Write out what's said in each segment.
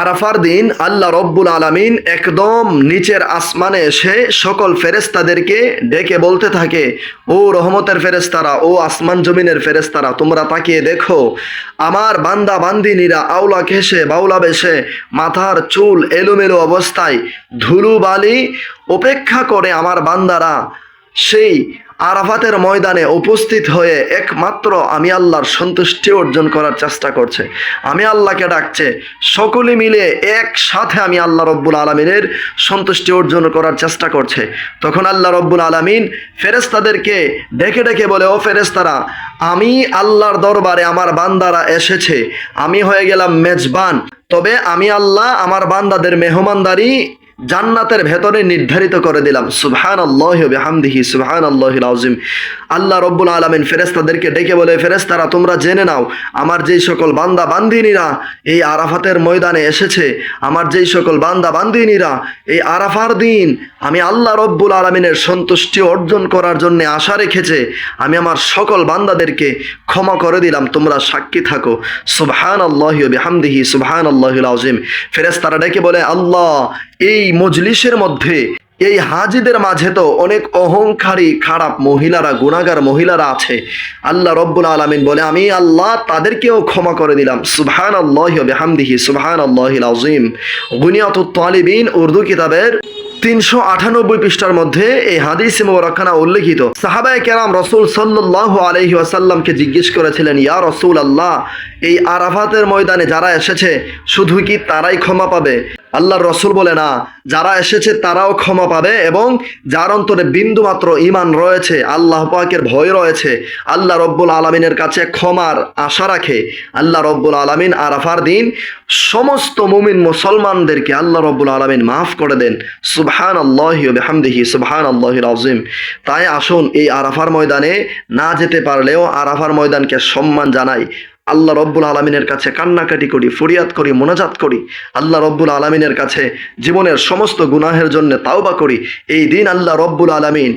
আরাফার দিন আল্লাহ রব্বুল আলামিন একদম নিচের আসমানে এসে সকল ফেরেশতাদেরকে ডেকে বলতে থাকে, ও রহমতের ফেরেশতারা, ও আসমান জমিনের ফেরেশতারা, তোমরা তাকিয়ে দেখো, আমার বান্দা বান্দিনীরা আওলা ঘেঁষে বাউলা বেশে মাথার চুল এলোমেলো অবস্থায় ধুলোবালি উপেক্ষা করে আমার বান্দারা সেই আরাফাতের ময়দানে উপস্থিত হয়ে একমাত্র আমি আল্লাহর সন্তুষ্টি অর্জন করার চেষ্টা করছে। আমি আল্লাহকে ডাকছে, সকলে মিলে একসাথে আমি আল্লাহ রব্বুল আলমিনের সন্তুষ্টি অর্জন করার চেষ্টা করছে। তখন আল্লাহ রব্বুল আলমিন ফেরেশতাদেরকে ডেকে ডেকে বলে, ও ফেরেশতারা, আমি আল্লাহর দরবারে আমার বান্দারা এসেছে, আমি হয়ে গেলাম মেজবান, তবে আমি আল্লাহ আমার বান্দাদের মেহমানদারি জান্নাতের ভেতরে নির্ধারিত করে দিলাম। সুবহানাল্লাহি ওয়া বিহামদিহি সুবহানাল্লাহিল আযীম। আল্লাহ রব্বুল আলামিন ফেরেশতাদেরকে ডেকে বলে, ফেরেশতারা, তোমরা জেনে নাও, আমার যেই সকল বান্দা বান্দিনীরা এই আরাফাতের ময়দানে এসেছে, আমার যেই সকল বান্দা বান্দিনীরা এই আরাফার দিন আমি আল্লাহ রব্বুল আলামিনের সন্তুষ্টি অর্জন করার জন্য আশা রেখেছে, আমি আমার সকল বান্দাদেরকে ক্ষমা করে দিলাম, তোমরা সাক্ষী থাকো। সুবহানাল্লাহি ওয়া বিহামদিহি সুবহানাল্লাহিল আযীম। ফেরেশতারা ডেকে বলে, আল্লাহ, এই মজলিসের মধ্যে এই হাজিদের মাঝে তো অনেক অহংকারী খারাপ মহিলারা, গুনাহগার মহিলারা আছে। আল্লাহ রব্বুল আলামিন বলে, আমি আল্লাহ তাদেরকেও ক্ষমা করে দিলাম। সুবহানাল্লাহি ওয়া বিহামদিহি সুবহানাল্লাহিল আযীম। গুনিয়াতুত তালিবিন উর্দু কিতাবের 398 পৃষ্ঠার মধ্যে এই হাদিস মুবারকানা উল্লেখিত। সাহাবায়ে কেরাম রাসূল সাল্লাল্লাহু আলাইহি ওয়াসাল্লামকে জিজ্ঞেস করেছিলেন, ইয়া রাসূলুল্লাহ, এই আরাফাতের ময়দানে যারা এসেছে শুধু কি তারাই ক্ষমা পাবে? আল্লাহর রাসূল বলে, না, যারা এসেছে তারাও ক্ষমা পাবে, এবং যার অন্তরে বিন্দুমাত্র ঈমান রয়েছে, আল্লাহ পাকের ভয় রয়েছে, আল্লাহ রব্বুল আলামিনের কাছে ক্ষমার আশা রাখে, আল্লাহ রব্বুল আলামিন আরাফার দিন সমস্ত মুমিন মুসলমানদেরকে আল্লাহ রব্বুল আলামিন মাফ করে দেন। সুবহানাল্লাহি ওয়া বিহামদিহি সুবহানাল্লাহিল আযীম। তাই আসুন, এই আরাফার ময়দানে না যেতে পারলেও আরাফার ময়দানকে সম্মান জানাই, আল্লাহ রব্বুল আলমিনের কাছে কান্নাকাটি করি, ফরিয়াদ করি, মোনাজাত করি, আল্লাহ রব্বুল আলমিনের কাছে জীবনের সমস্ত গুনাহের জন্য তাওবা করি। এই দিন আল্লাহ রব্বুল আলমিন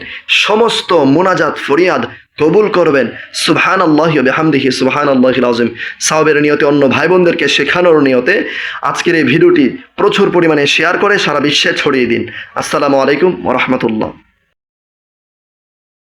সমস্ত মোনাজাত ফরিয়াদ কবুল করবেন। সুবহানাল্লাহি ওয়া বিহামদিহি সুবহানাল্লাহিল আযীম। সাওয়াবের নিয়তে অন্য ভাই বোনদেরকে শেখানোর নিয়তে আজকের এই ভিডিওটি প্রচুর পরিমাণে শেয়ার করে সারা বিশ্বে ছড়িয়ে দিন। আসসালামু আলাইকুম ওয়া রাহমাতুল্লাহ।